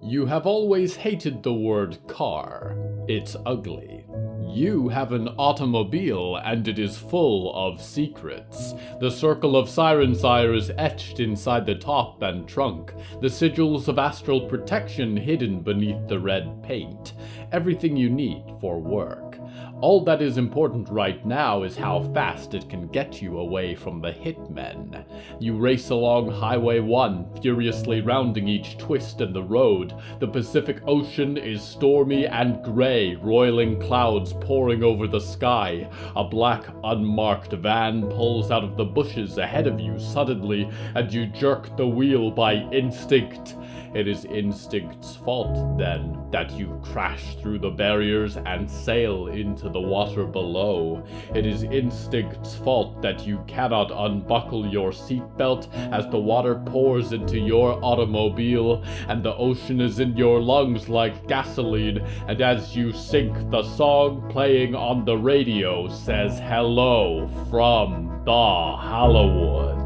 You have always hated the word car. It's ugly. You have an automobile, and it is full of secrets. The circle of Siren Sire is etched inside the top and trunk, the sigils of astral protection hidden beneath the red paint. Everything you need for work. All that is important right now is how fast it can get you away from the hitmen. You race along Highway 1, furiously rounding each twist in the road. The Pacific Ocean is stormy and gray, roiling clouds pouring over the sky. A black, unmarked van pulls out of the bushes ahead of you suddenly, and you jerk the wheel by instinct. It is instinct's fault, then, that you crash through the barriers and sail into the water below. It is instinct's fault that you cannot unbuckle your seatbelt as the water pours into your automobile, and the ocean is in your lungs like gasoline, and as you sink, the song playing on the radio says hello from the Hallowoods.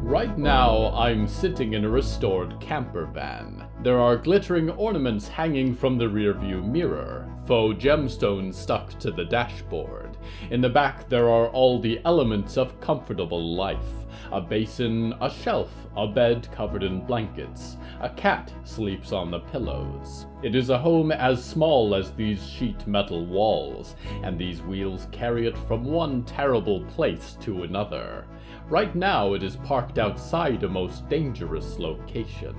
Right now, I'm sitting in a restored camper van. There are glittering ornaments hanging from the rearview mirror, faux gemstones stuck to the dashboard. In the back, there are all the elements of comfortable life. A basin, a shelf, a bed covered in blankets. A cat sleeps on the pillows. It is a home as small as these sheet metal walls, and these wheels carry it from one terrible place to another. Right now, it is parked outside a most dangerous location.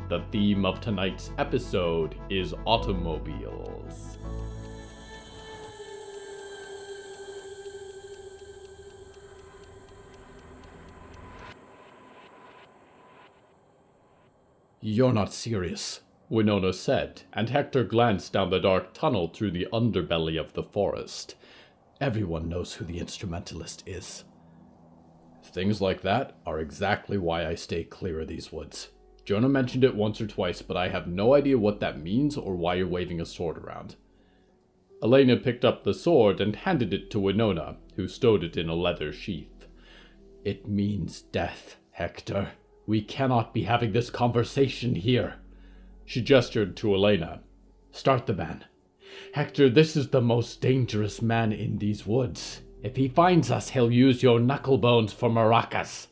The theme of tonight's episode is automobiles. You're not serious, Winona said, and Hector glanced down the dark tunnel through the underbelly of the forest. Everyone knows who the instrumentalist is. Things like that are exactly why I stay clear of these woods. Jonah mentioned it once or twice, but I have no idea what that means or why you're waving a sword around. Elena picked up the sword and handed it to Winona, who stowed it in a leather sheath. It means death, Hector. We cannot be having this conversation here. She gestured to Elena. Start the van. Hector, this is the most dangerous man in these woods. If he finds us, he'll use your knucklebones for maracas.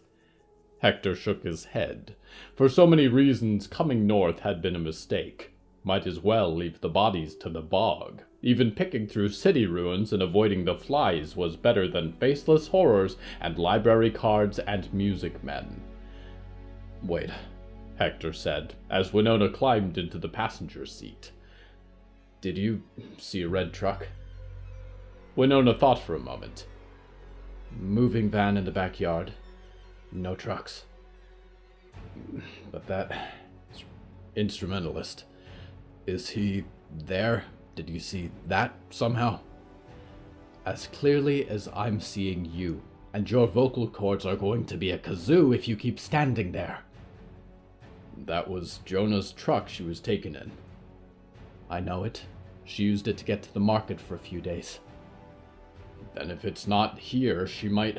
Hector shook his head. For so many reasons, coming north had been a mistake. Might as well leave the bodies to the bog. Even picking through city ruins and avoiding the flies was better than faceless horrors and library cards and music men. Wait, Hector said, as Winona climbed into the passenger seat. Did you see a red truck? Winona thought for a moment. Moving van in the backyard. No trucks. But that instrumentalist, is he there? Did you see that somehow? As clearly as I'm seeing you, and your vocal cords are going to be a kazoo if you keep standing there. That was Jonah's truck she was taken in. I know it. She used it to get to the market for a few days. Then if it's not here, she might...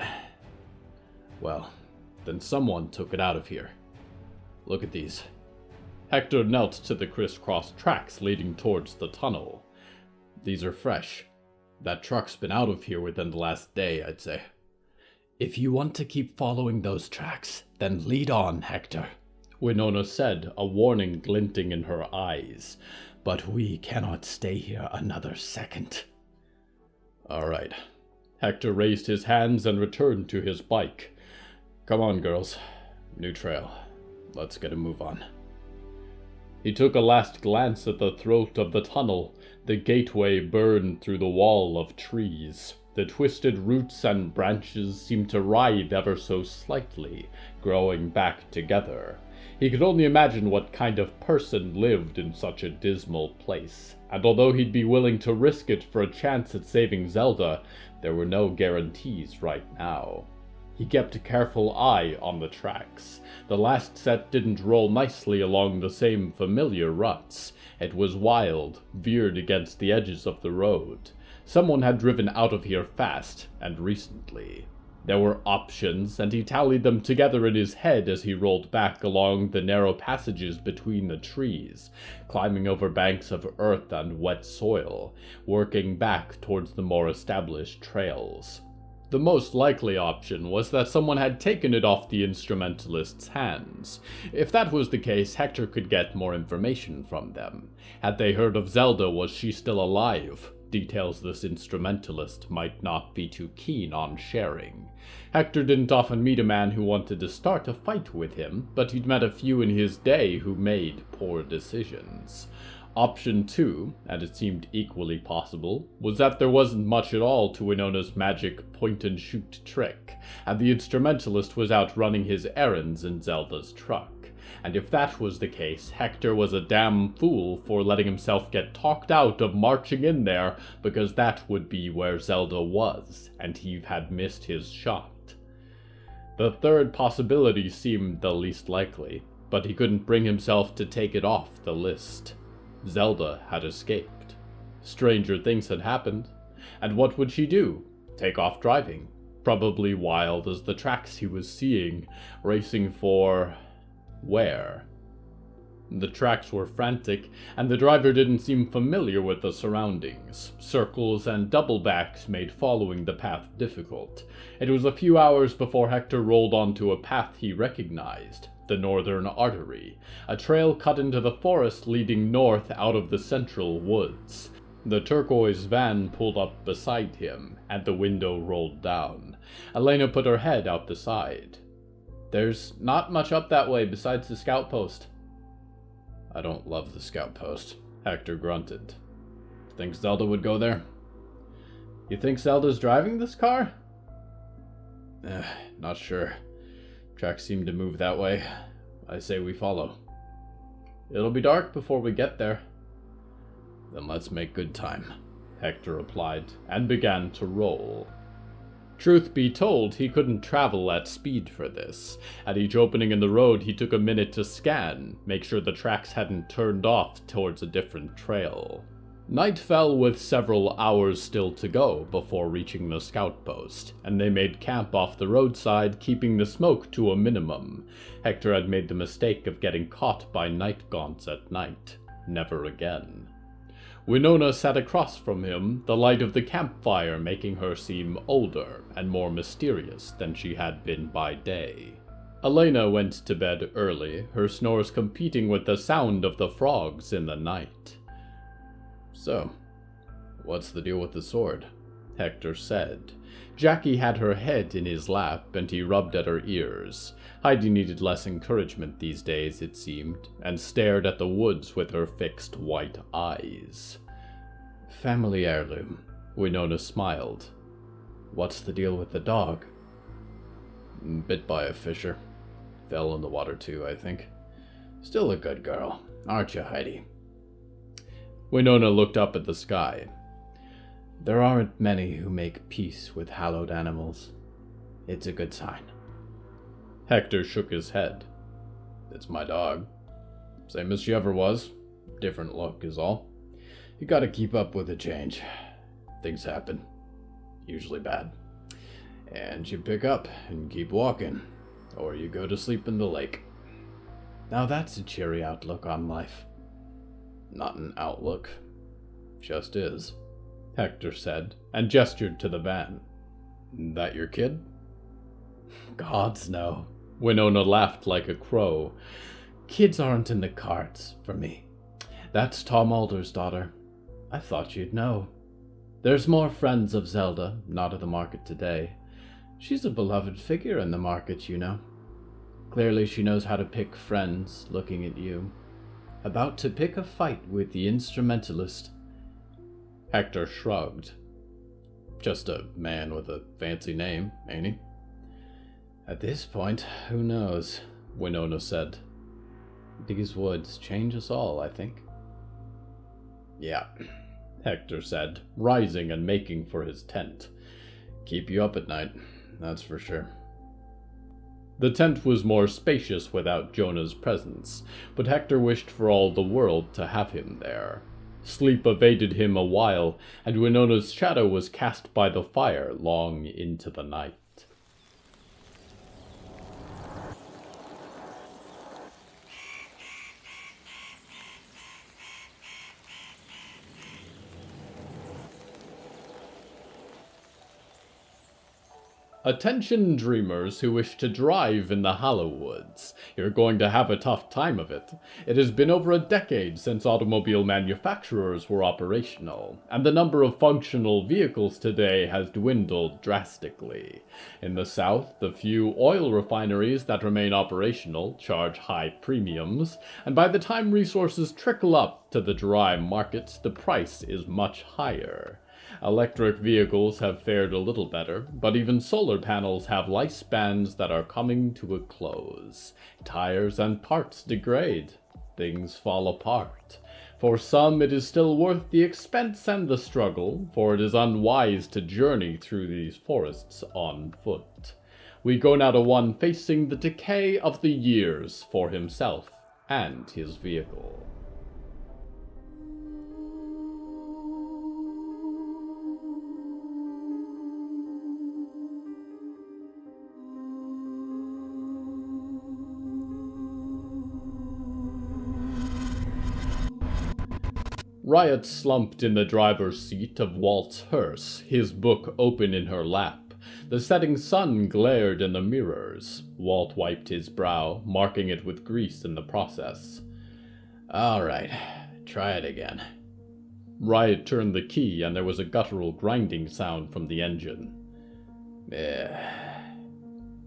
Well, then someone took it out of here. Look at these. Hector knelt to the crisscross tracks leading towards the tunnel. These are fresh. That truck's been out of here within the last day, I'd say. If you want to keep following those tracks, then lead on, Hector, Winona said, a warning glinting in her eyes. But we cannot stay here another second. All right. Hector raised his hands and returned to his bike. Come on, girls. New trail. Let's get a move on. He took a last glance at the throat of the tunnel. The gateway burned through the wall of trees. The twisted roots and branches seemed to writhe ever so slightly, growing back together. He could only imagine what kind of person lived in such a dismal place, and although he'd be willing to risk it for a chance at saving Zelda, there were no guarantees right now. He kept a careful eye on the tracks. The last set didn't roll nicely along the same familiar ruts. It was wild, veered against the edges of the road. Someone had driven out of here fast, and recently. There were options, and he tallied them together in his head as he rolled back along the narrow passages between the trees, climbing over banks of earth and wet soil, working back towards the more established trails. The most likely option was that someone had taken it off the instrumentalist's hands. If that was the case, Hector could get more information from them. Had they heard of Zelda, was she still alive? Details this instrumentalist might not be too keen on sharing. Hector didn't often meet a man who wanted to start a fight with him, but he'd met a few in his day who made poor decisions. Option 2, and it seemed equally possible, was that there wasn't much at all to Winona's magic point-and-shoot trick, and the instrumentalist was out running his errands in Zelda's truck. And if that was the case, Hector was a damn fool for letting himself get talked out of marching in there, because that would be where Zelda was, and he had missed his shot. The third possibility seemed the least likely, but he couldn't bring himself to take it off the list. Zelda had escaped. Stranger things had happened. And what would she do? Take off driving. Probably wild as the tracks he was seeing, racing for... where? The tracks were frantic, and the driver didn't seem familiar with the surroundings. Circles and doublebacks made following the path difficult. It was a few hours before Hector rolled onto a path he recognized. The Northern Artery, a trail cut into the forest leading north out of the central woods. The turquoise van pulled up beside him, and the window rolled down. Elena put her head out the side. "There's not much up that way besides the scout post." "I don't love the scout post," Hector grunted. "Think Zelda would go there?" "You think Zelda's driving this car?" Not sure. Tracks seem to move that way. I say we follow." "It'll be dark before we get there." "Then let's make good time," Hector replied, and began to roll. Truth be told, he couldn't travel at speed for this. At each opening in the road, he took a minute to scan, make sure the tracks hadn't turned off towards a different trail. Night fell with several hours still to go before reaching the scout post, and they made camp off the roadside, keeping the smoke to a minimum. Hector had made the mistake of getting caught by night gaunts at night. Never again. Winona sat across from him, the light of the campfire making her seem older and more mysterious than she had been by day. Elena went to bed early, her snores competing with the sound of the frogs in the night. "So, what's the deal with the sword?" Hector said. Jackie had her head in his lap, and he rubbed at her ears. Heidi needed less encouragement these days, it seemed, and stared at the woods with her fixed white eyes. "Family heirloom," Winona smiled. "What's the deal with the dog?" "Bit by a fisher. Fell in the water too, I think. Still a good girl, aren't you, Heidi?" Winona looked up at the sky. "There aren't many who make peace with hallowed animals. It's a good sign." Hector shook his head. "It's my dog. Same as she ever was. Different look is all. You gotta keep up with the change. Things happen. Usually bad. And you pick up and keep walking. Or you go to sleep in the lake." Now that's a cheery outlook on life. "Not an outlook. Just is," Hector said, and gestured to the van. "That your kid?" "Gods, no." Winona laughed like a crow. "Kids aren't in the cards for me. That's Tom Alder's daughter. I thought you'd know. There's more friends of Zelda, not at the market today. She's a beloved figure in the market, you know. Clearly she knows how to pick friends, looking at you. About to pick a fight with the instrumentalist." Hector shrugged. "Just a man with a fancy name, ain't he?" "At this point, who knows?" Winona said. These woods change us all, I think. Yeah, Hector said, rising and making for his tent. Keep you up at night, that's for sure. The tent was more spacious without Jonah's presence, but Hector wished for all the world to have him there. Sleep evaded him a while, and Winona's shadow was cast by the fire long into the night. Attention dreamers who wish to drive in the Hallowoods. You're going to have a tough time of it. It has been over a decade since automobile manufacturers were operational, and the number of functional vehicles today has dwindled drastically. In the South, the few oil refineries that remain operational charge high premiums, and by the time resources trickle up to the dry markets, the price is much higher. Electric vehicles have fared a little better, but even solar panels have lifespans that are coming to a close. Tires and parts degrade. Things fall apart. For some, it is still worth the expense and the struggle, for it is unwise to journey through these forests on foot. We go now to one facing the decay of the years for himself and his vehicle. Riot slumped in the driver's seat of Walt's hearse, his book open in her lap. The setting sun glared in the mirrors. Walt wiped his brow, marking it with grease in the process. All right, try it again. Riot turned the key, and there was a guttural grinding sound from the engine.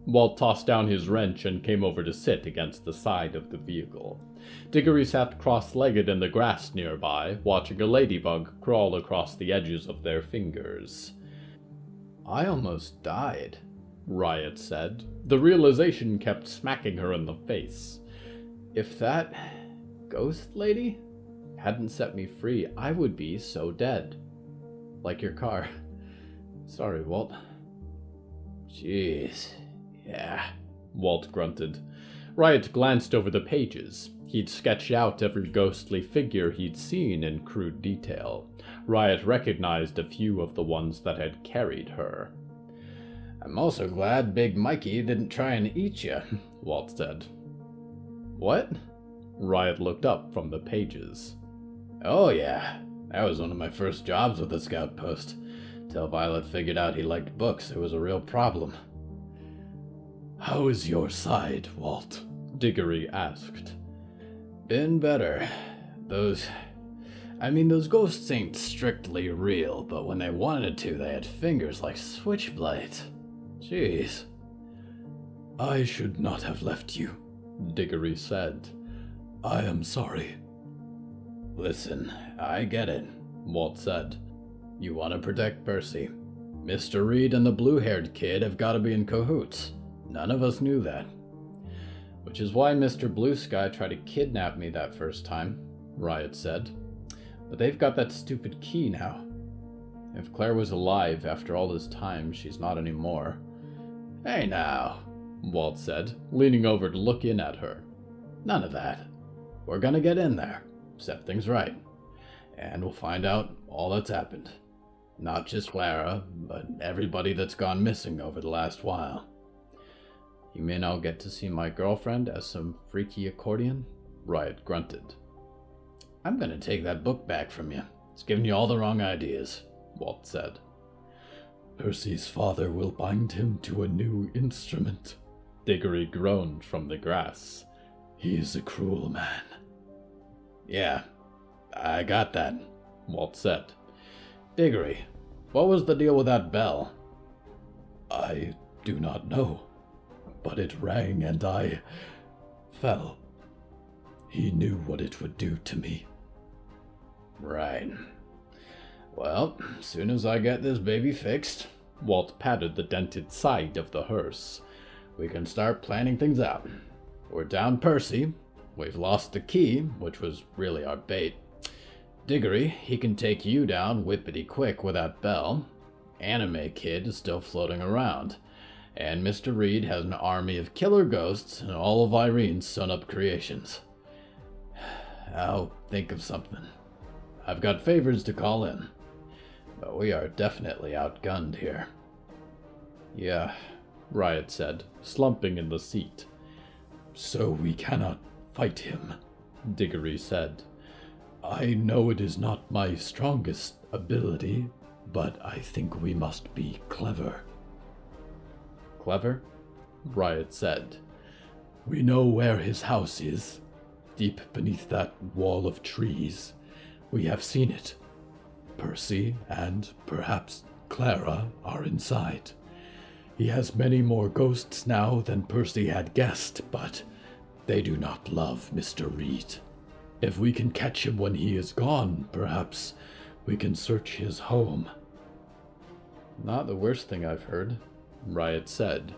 Walt tossed down his wrench and came over to sit against the side of the vehicle. Diggory sat cross-legged in the grass nearby, watching a ladybug crawl across the edges of their fingers. I almost died, Riot said. The realization kept smacking her in the face. If that ghost lady hadn't set me free, I would be so dead. Like your car. Sorry, Walt. Jeez. Yeah, Walt grunted. Riot glanced over the pages. He'd sketched out every ghostly figure he'd seen in crude detail. Riot recognized a few of the ones that had carried her. I'm also glad Big Mikey didn't try and eat you, Walt said. What? Riot looked up from the pages. Oh yeah, that was one of my first jobs with the scout post. Till Violet figured out he liked books, it was a real problem. How is your side, Walt? Diggory asked. Been better. Those ghosts ain't strictly real, but when they wanted to, they had fingers like switchblades. Jeez. I should not have left you, Diggory said. I am sorry. Listen, I get it, Walt said. You want to protect Percy. Mr. Reed and the blue-haired kid have got to be in cahoots. None of us knew that. Which is why Mr. Blue Sky tried to kidnap me that first time, Riot said. But they've got that stupid key now. If Claire was alive after all this time, she's not anymore. Hey now, Walt said, leaning over to look in at her. None of that. We're gonna get in there, set things right, and we'll find out all that's happened. Not just Clara, but everybody that's gone missing over the last while. You mean I'll get to see my girlfriend as some freaky accordion? Riot grunted. I'm gonna take that book back from you. It's giving you all the wrong ideas, Walt said. Percy's father will bind him to a new instrument, Diggory groaned from the grass. He is a cruel man. Yeah, I got that, Walt said. Diggory, what was the deal with that bell? I do not know, but it rang and I fell. He knew what it would do to me. Right. Well, as soon as I get this baby fixed, Walt patted the dented side of the hearse, we can start planning things out. We're down Percy, We've lost the key, which was really our bait. Diggory, he can take you down whippity quick with that bell. Anime Kid is still floating around. And Mr. Reed has an army of killer ghosts and all of Irene's sewn-up creations. I'll think of something. I've got favors to call in. But we are definitely outgunned here. Yeah, Riot said, slumping in the seat. So we cannot fight him, Diggory said. I know it is not my strongest ability, but I think we must be clever. Clever? Riot said. We know where his house is, deep beneath that wall of trees. We have seen it. Percy and perhaps Clara are inside. He has many more ghosts now than Percy had guessed, but they do not love Mr. Reed. If we can catch him when he is gone, perhaps we can search his home. Not the worst thing I've heard, Riot said.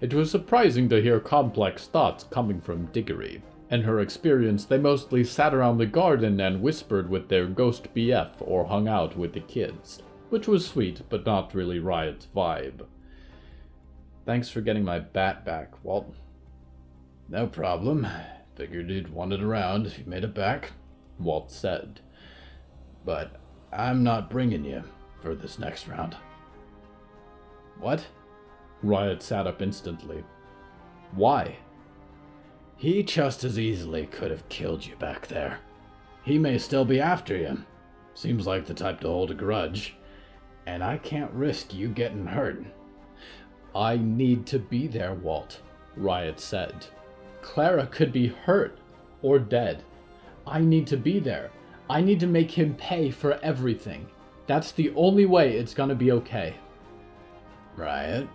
It was surprising to hear complex thoughts coming from Diggory. In her experience, they mostly sat around the garden and whispered with their ghost BF or hung out with the kids, which was sweet, but not really Riot's vibe. Thanks for getting my bat back, Walt. No problem. Figured you'd want it around if you made it back, Walt said. But I'm not bringing you for this next round. What? Riot sat up instantly. Why? He just as easily could have killed you back there. He may still be after you. Seems like the type to hold a grudge. And I can't risk you getting hurt. I need to be there, Walt, Riot said. Clara could be hurt or dead. I need to be there. I need to make him pay for everything. That's the only way it's gonna be okay. Riot,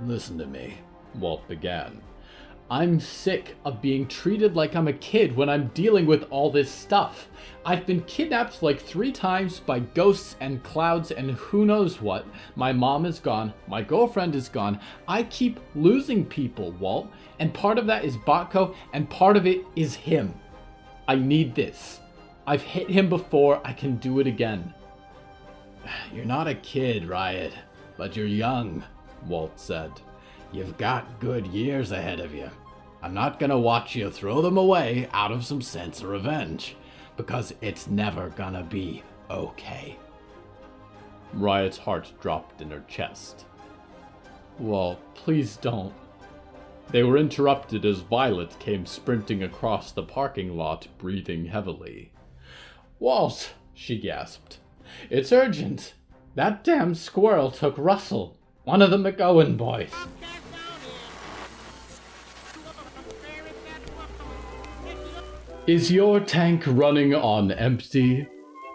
listen to me, Walt began. I'm sick of being treated like I'm a kid when I'm dealing with all this stuff. I've been kidnapped like 3 times by ghosts and clouds and who knows what. My mom is gone. My girlfriend is gone. I keep losing people, Walt. And part of that is Botko and part of it is him. I need this. I've hit him before. I can do it again. You're not a kid, Riot, but you're young, Walt said. You've got good years ahead of you. I'm not gonna watch you throw them away out of some sense of revenge, because it's never gonna be okay. Riot's heart dropped in her chest. Well, please don't. They were interrupted as Violet came sprinting across the parking lot, breathing heavily. Walt, she gasped. It's urgent. That damn squirrel took Russell, one of the McGowan boys. Is your tank running on empty?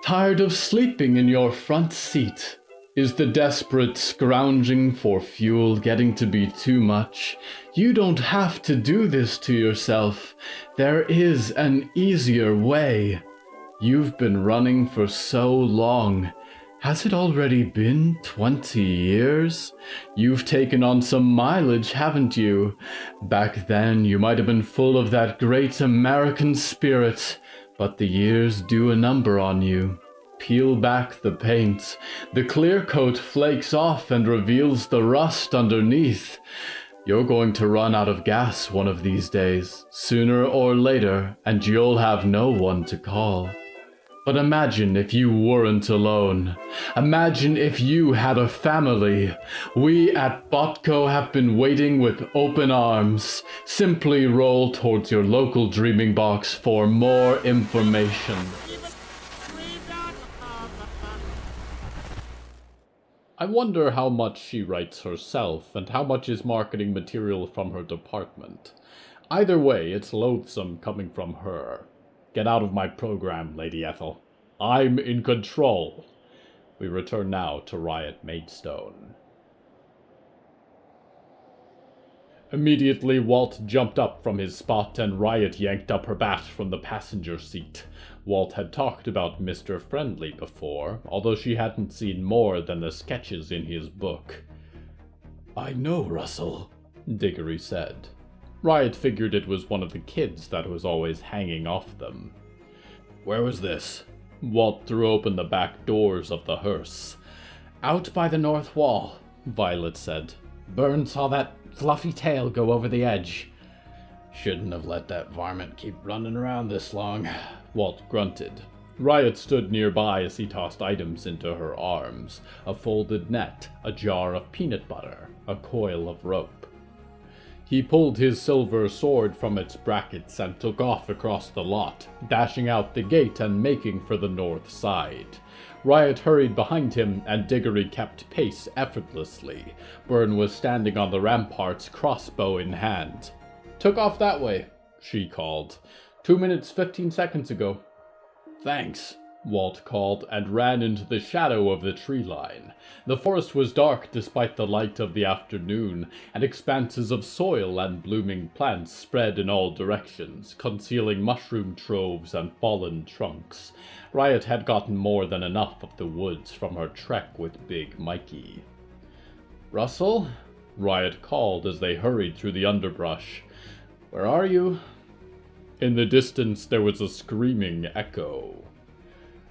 Tired of sleeping in your front seat? Is the desperate scrounging for fuel getting to be too much? You don't have to do this to yourself. There is an easier way. You've been running for so long. Has it already been 20 years? You've taken on some mileage, haven't you? Back then, you might have been full of that great American spirit, but the years do a number on you. Peel back the paint. The clear coat flakes off and reveals the rust underneath. You're going to run out of gas one of these days, sooner or later, and you'll have no one to call. But imagine if you weren't alone. Imagine if you had a family. We at Botko have been waiting with open arms. Simply roll towards your local Dreaming Box for more information. I wonder how much she writes herself and how much is marketing material from her department. Either way, it's loathsome coming from her. Get out of my program, Lady Ethel. I'm in control. We return now to Riot Maidstone. Immediately, Walt jumped up from his spot and Riot yanked up her bat from the passenger seat. Walt had talked about Mr. Friendly before, although she hadn't seen more than the sketches in his book. I know, Russell, Diggory said. Riot figured it was one of the kids that was always hanging off them. Where was this? Walt threw open the back doors of the hearse. Out by the north wall, Violet said. Byrne saw that fluffy tail go over the edge. Shouldn't have let that varmint keep running around this long, Walt grunted. Riot stood nearby as he tossed items into her arms. A folded net, a jar of peanut butter, a coil of rope. He pulled his silver sword from its brackets and took off across the lot, dashing out the gate and making for the north side. Riot hurried behind him, and Diggory kept pace effortlessly. Byrne was standing on the ramparts, crossbow in hand. "Took off that way," she called. 2 minutes 15 seconds ago. "Thanks," Walt called, and ran into the shadow of the tree line. The forest was dark despite the light of the afternoon, and expanses of soil and blooming plants spread in all directions, concealing mushroom troves and fallen trunks. Riot had gotten more than enough of the woods from her trek with Big Mikey. "Russell?" Riot called as they hurried through the underbrush. "Where are you?" In the distance there was a screaming echo.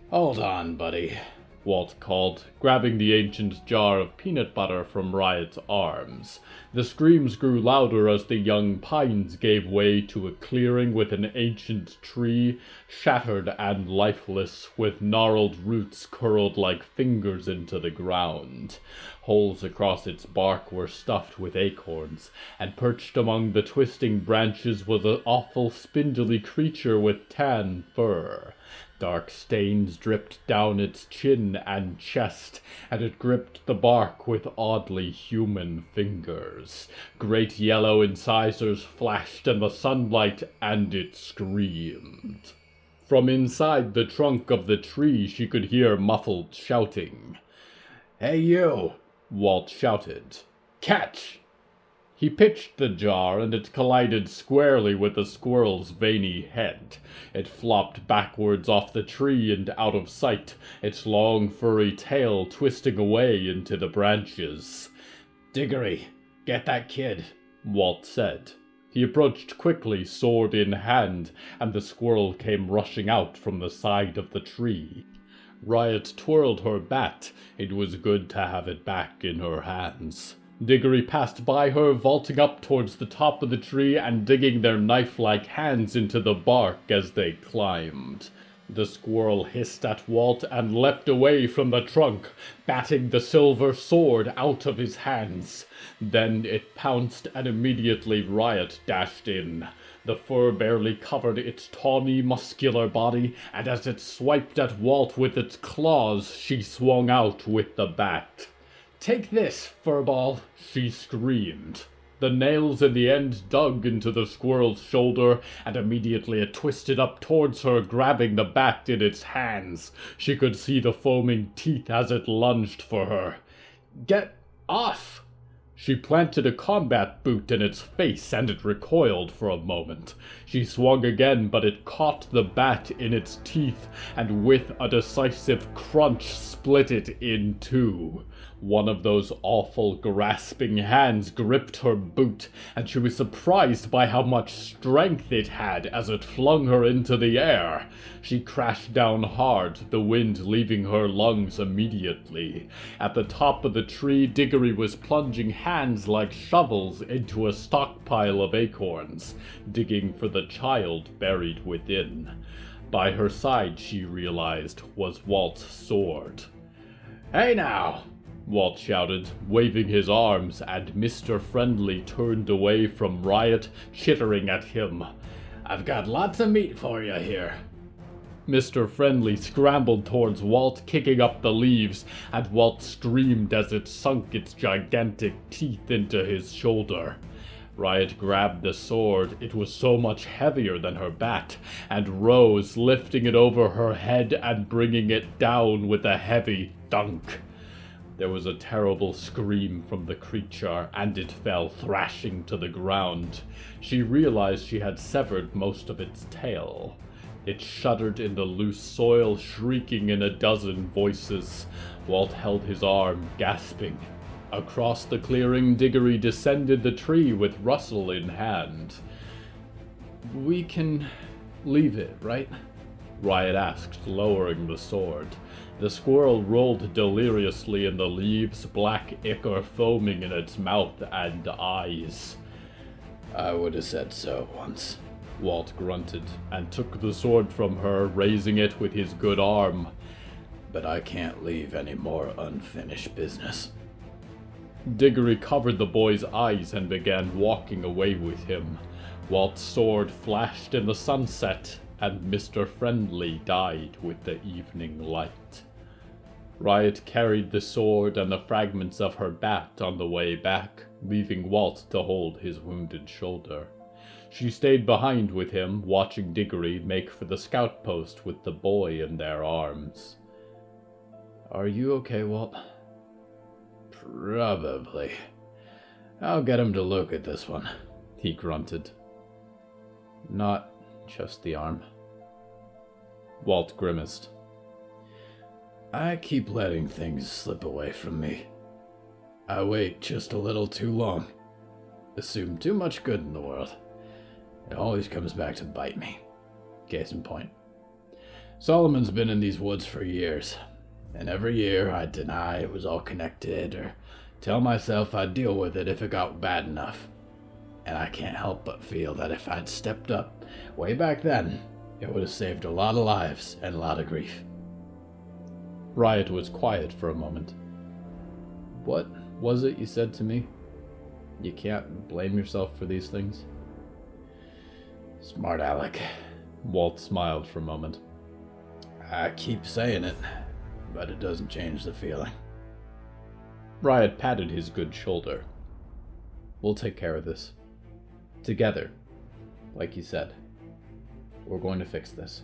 "Hold on, buddy," Walt called, grabbing the ancient jar of peanut butter from Riot's arms. The screams grew louder as the young pines gave way to a clearing with an ancient tree, shattered and lifeless, with gnarled roots curled like fingers into the ground. Holes across its bark were stuffed with acorns, and perched among the twisting branches was an awful spindly creature with tan fur. Dark stains dripped down its chin and chest, and it gripped the bark with oddly human fingers. Great yellow incisors flashed in the sunlight, and it screamed. From inside the trunk of the tree she could hear muffled shouting. "Hey, you!" Walt shouted. "Catch!" He pitched the jar, and it collided squarely with the squirrel's veiny head. It flopped backwards off the tree and out of sight, its long furry tail twisting away into the branches. "Diggory, get that kid," Walt said. He approached quickly, sword in hand, and the squirrel came rushing out from the side of the tree. Riot twirled her bat. It was good to have it back in her hands. Diggory passed by her, vaulting up towards the top of the tree and digging their knife-like hands into the bark as they climbed. The squirrel hissed at Walt and leapt away from the trunk, batting the silver sword out of his hands. Then it pounced, and immediately Riot dashed in. The fur barely covered its tawny, muscular body, and as it swiped at Walt with its claws, she swung out with the bat. "Take this, furball," she screamed. The nails in the end dug into the squirrel's shoulder, and immediately it twisted up towards her, grabbing the bat in its hands. She could see the foaming teeth as it lunged for her. "Get off!" She planted a combat boot in its face, and it recoiled for a moment. She swung again, but it caught the bat in its teeth, and with a decisive crunch split it in two. One of those awful grasping hands gripped her boot, and she was surprised by how much strength it had as it flung her into the air. She crashed down hard, the wind leaving her lungs immediately. At the top of the tree, Diggory was plunging hands like shovels into a stockpile of acorns, digging for the child buried within. By her side, she realized, was Walt's sword. "Hey now!" Walt shouted, waving his arms, and Mr. Friendly turned away from Riot, chittering at him. "I've got lots of meat for you here." Mr. Friendly scrambled towards Walt, kicking up the leaves, and Walt screamed as it sunk its gigantic teeth into his shoulder. Riot grabbed the sword, it was so much heavier than her bat, and rose, lifting it over her head and bringing it down with a heavy thunk. There was a terrible scream from the creature, and it fell thrashing to the ground. She realized she had severed most of its tail. It shuddered in the loose soil, shrieking in a dozen voices. Walt held his arm, gasping. Across the clearing, Diggory descended the tree with Russell in hand. "We can leave it, right?" Riot asked, lowering the sword. The squirrel rolled deliriously in the leaves, black ichor foaming in its mouth and eyes. "I would have said so once," Walt grunted, and took the sword from her, raising it with his good arm. "But I can't leave any more unfinished business." Diggory covered the boy's eyes and began walking away with him. Walt's sword flashed in the sunset, and Mr. Friendly died with the evening light. Riot carried the sword and the fragments of her bat on the way back, leaving Walt to hold his wounded shoulder. She stayed behind with him, watching Diggory make for the scout post with the boy in their arms. "Are you okay, Walt?" "Probably. I'll get him to look at this one," he grunted. "Not just the arm." Walt grimaced. "I keep letting things slip away from me. I wait just a little too long. Assume too much good in the world. It always comes back to bite me. Case in point. Solomon's been in these woods for years, and every year I'd deny it was all connected or tell myself I'd deal with it if it got bad enough. And I can't help but feel that if I'd stepped up way back then, it would have saved a lot of lives and a lot of grief." Riot was quiet for a moment. "What was it you said to me? You can't blame yourself for these things?" "Smart aleck." Walt smiled for a moment. "I keep saying it, but it doesn't change the feeling." Riot patted his good shoulder. "We'll take care of this. Together. Like you said. We're going to fix this."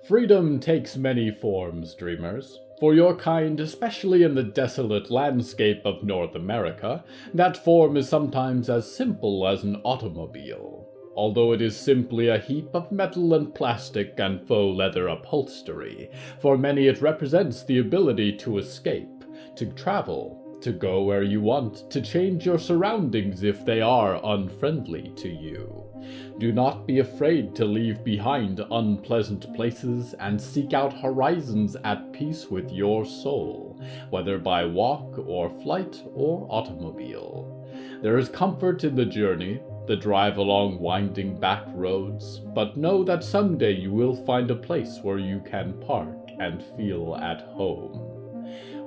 Freedom takes many forms, dreamers. For your kind, especially in the desolate landscape of North America, that form is sometimes as simple as an automobile. Although it is simply a heap of metal and plastic and faux leather upholstery, for many it represents the ability to escape, to travel, to go where you want, to change your surroundings if they are unfriendly to you. Do not be afraid to leave behind unpleasant places and seek out horizons at peace with your soul, whether by walk or flight or automobile. There is comfort in the journey, the drive along winding back roads, but know that someday you will find a place where you can park and feel at home.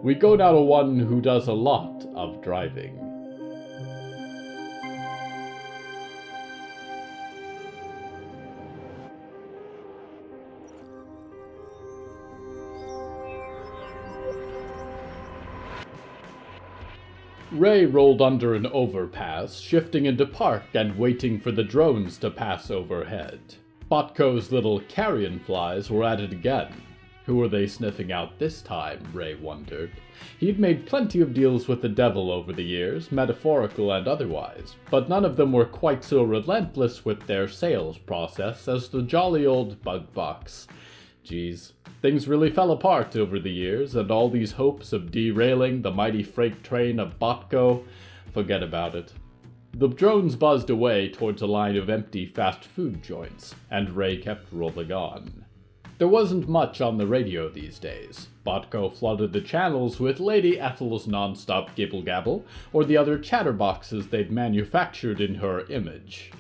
We go now to one who does a lot of driving. Ray rolled under an overpass, shifting into park and waiting for the drones to pass overhead. Botko's little carrion flies were at it again. Who were they sniffing out this time, Ray wondered. He'd made plenty of deals with the devil over the years, metaphorical and otherwise, but none of them were quite so relentless with their sales process as the jolly old bug box. Geez, things really fell apart over the years, and all these hopes of derailing the mighty freight train of Botko, forget about it. The drones buzzed away towards a line of empty fast food joints, and Ray kept rolling on. There wasn't much on the radio these days. Botko flooded the channels with Lady Ethel's non-stop gibble-gabble, or the other chatterboxes they'd manufactured in her image.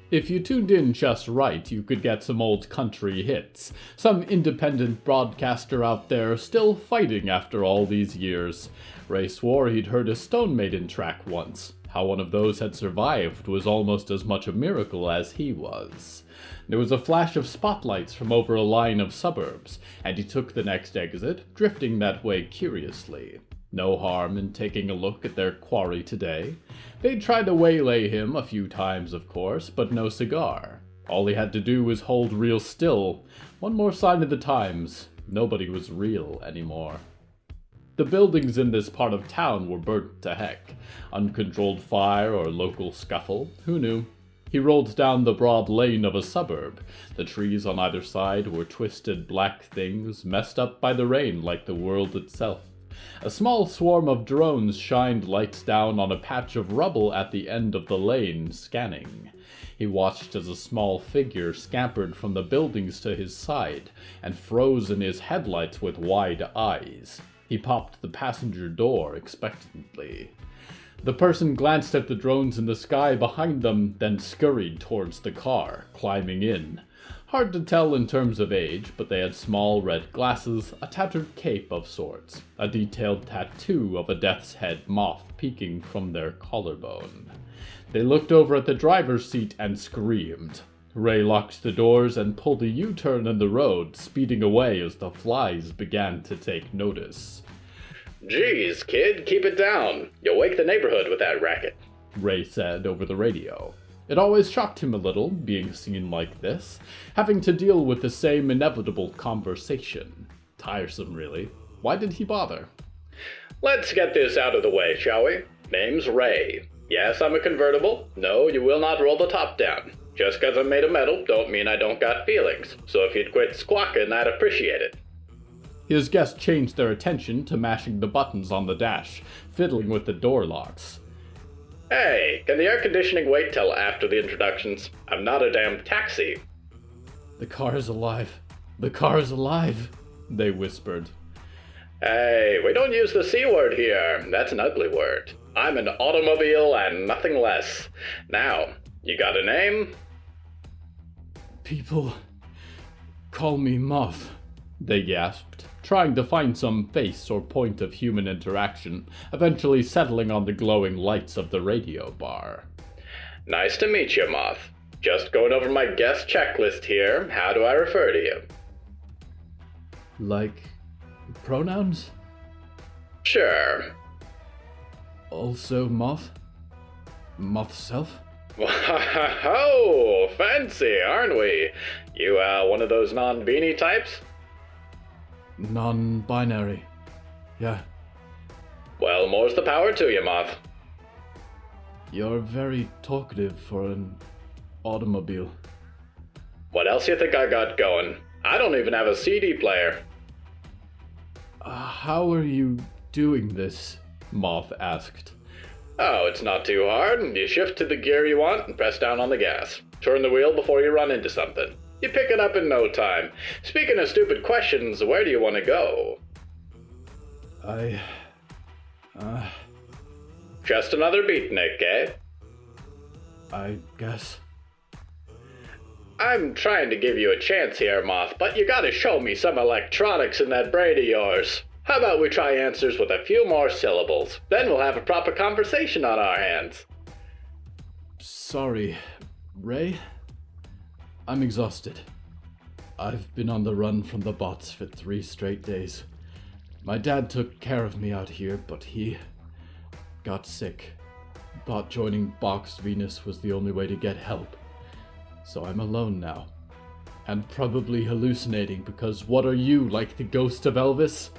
If you tuned in just right, you could get some old country hits, some independent broadcaster out there still fighting after all these years. Ray swore he'd heard a Stone Maiden track once. How one of those had survived was almost as much a miracle as he was. There was a flash of spotlights from over a line of suburbs, and he took the next exit, drifting that way curiously. No harm in taking a look at their quarry today. They'd tried to waylay him a few times, of course, but no cigar. All he had to do was hold real still. One more sign of the times. Nobody was real anymore. The buildings in this part of town were burnt to heck. Uncontrolled fire or local scuffle, who knew? He rolled down the broad lane of a suburb. The trees on either side were twisted black things, messed up by the rain like the world itself. A small swarm of drones shined lights down on a patch of rubble at the end of the lane, scanning. He watched as a small figure scampered from the buildings to his side, and froze in his headlights with wide eyes. He popped the passenger door expectantly. The person glanced at the drones in the sky behind them, then scurried towards the car, climbing in. Hard to tell in terms of age, but they had small red glasses, a tattered cape of sorts, a detailed tattoo of a death's head moth peeking from their collarbone. They looked over at the driver's seat and screamed. Ray locked the doors and pulled a U-turn in the road, speeding away as the flies began to take notice. "Geez, kid, keep it down. You'll wake the neighborhood with that racket," Ray said over the radio. It always shocked him a little, being seen like this, having to deal with the same inevitable conversation. Tiresome, really. Why did he bother? "Let's get this out of the way, shall we? Name's Ray. Yes, I'm a convertible. No, you will not roll the top down. Just 'cause I'm made of metal don't mean I don't got feelings, so if you'd quit squawking, I'd appreciate it." His guests changed their attention to mashing the buttons on the dash, fiddling with the door locks. "Hey, can the air conditioning wait till after the introductions? I'm not a damn taxi." The car is alive. The car is alive, they whispered. "Hey, we don't use the C word here. That's an ugly word. I'm an automobile and nothing less. Now, you got a name?" People call me Moth, they gasped, trying to find some face or point of human interaction, eventually settling on the glowing lights of the radio bar. "Nice to meet you, Moth. Just going over my guest checklist here. How do I refer to you?" Like pronouns? "Sure." Also Moth? Moth self? Wow, fancy, aren't we? You, one of those non-beanie types? Non-binary. Yeah. Well, more's the power to you, Moth. You're very talkative for an automobile. What else you think I got going? I don't even have a CD player. How are you doing this? Moth asked. Oh, it's not too hard. You shift to the gear you want and press down on the gas. Turn the wheel before you run into something. You pick it up in no time. Speaking of stupid questions, where do you want to go? Just another beatnik, eh? I guess. I'm trying to give you a chance here, Moth, but you gotta show me some electronics in that brain of yours. How about we try answers with a few more syllables? Then we'll have a proper conversation on our hands. Sorry, Ray. I'm exhausted. I've been on the run from the bots for 3 straight days. My dad took care of me out here, but he got sick. Thought joining Box Venus was the only way to get help. So I'm alone now. And probably hallucinating because what are you, like the ghost of Elvis?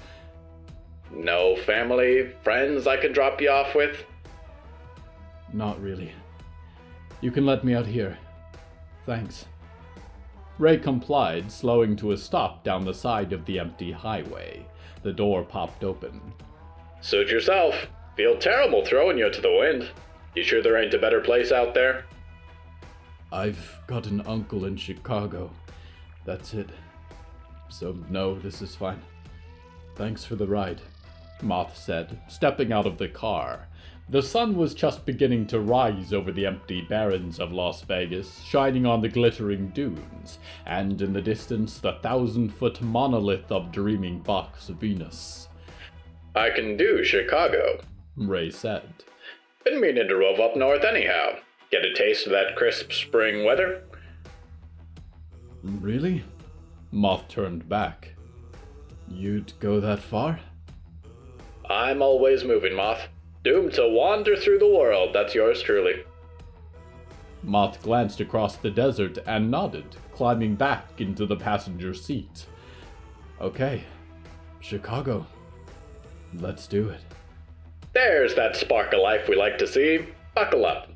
No family, friends I can drop you off with? Not really. You can let me out here. Thanks. Ray complied, slowing to a stop down the side of the empty highway. The door popped open. Suit yourself. Feel terrible throwing you to the wind. You sure there ain't a better place out there? I've got an uncle in Chicago. That's it. So no, this is fine. Thanks for the ride, Moth said, stepping out of the car. The sun was just beginning to rise over the empty barrens of Las Vegas, shining on the glittering dunes, and in the distance the 1,000-foot monolith of dreaming Box Venus. I can do Chicago, Ray said. Been meaning to rove up north anyhow. Get a taste of that crisp spring weather? Really? Moth turned back. You'd go that far? I'm always moving, Moth. Doomed to wander through the world, that's yours truly. Moth glanced across the desert and nodded, climbing back into the passenger seat. Okay, Chicago. Let's do it. There's that spark of life we like to see. Buckle up.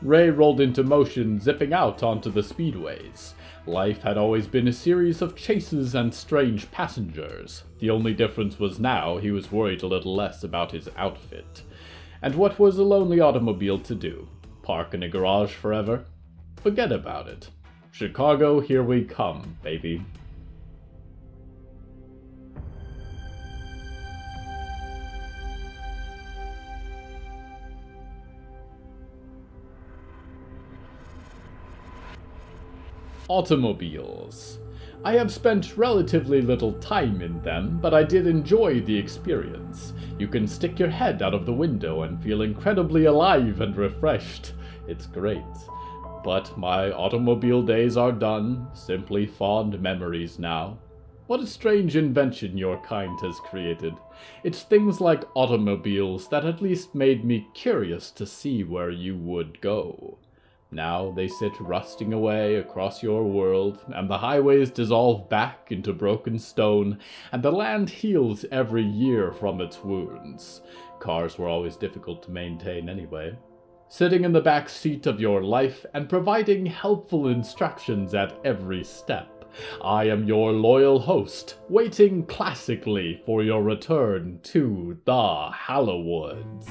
Ray rolled into motion, zipping out onto the speedways. Life had always been a series of chases and strange passengers. The only difference was now he was worried a little less about his outfit. And what was a lonely automobile to do? Park in a garage forever? Forget about it. Chicago, here we come, baby. Automobiles. I have spent relatively little time in them, but I did enjoy the experience. You can stick your head out of the window and feel incredibly alive and refreshed. It's great. But my automobile days are done, simply fond memories now. What a strange invention your kind has created. It's things like automobiles that at least made me curious to see where you would go. Now they sit rusting away across your world, and the highways dissolve back into broken stone, and the land heals every year from its wounds. Cars were always difficult to maintain anyway. Sitting in the back seat of your life and providing helpful instructions at every step, I am your loyal host, waiting classically for your return to the Hallowoods.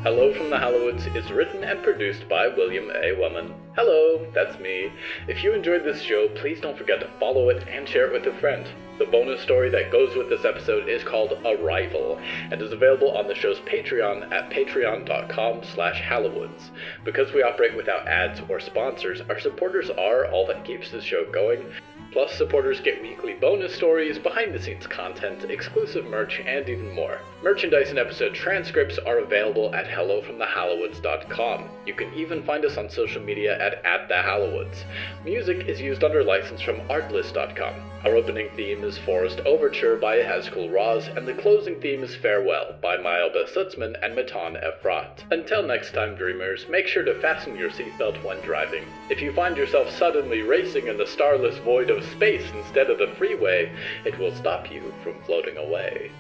Hello from the Hallowoods is written and produced by William A. Wellman. Hello, that's me. If you enjoyed this show, please don't forget to follow it and share it with a friend. The bonus story that goes with this episode is called Arrival, and is available on the show's Patreon at patreon.com/Hallowoods. Because we operate without ads or sponsors, our supporters are all that keeps this show going. Plus, supporters get weekly bonus stories, behind-the-scenes content, exclusive merch, and even more. Merchandise and episode transcripts are available at hellofromthehallowoods.com. You can even find us on social media at @thehallowoods. Music is used under license from artlist.com. Our opening theme is Forest Overture by Yehezkel Raz, and the closing theme is Farewell by Belsitzman and Matan, Ephrat. Until next time, dreamers, make sure to fasten your seatbelt when driving. If you find yourself suddenly racing in the starless void of space instead of the freeway, it will stop you from floating away.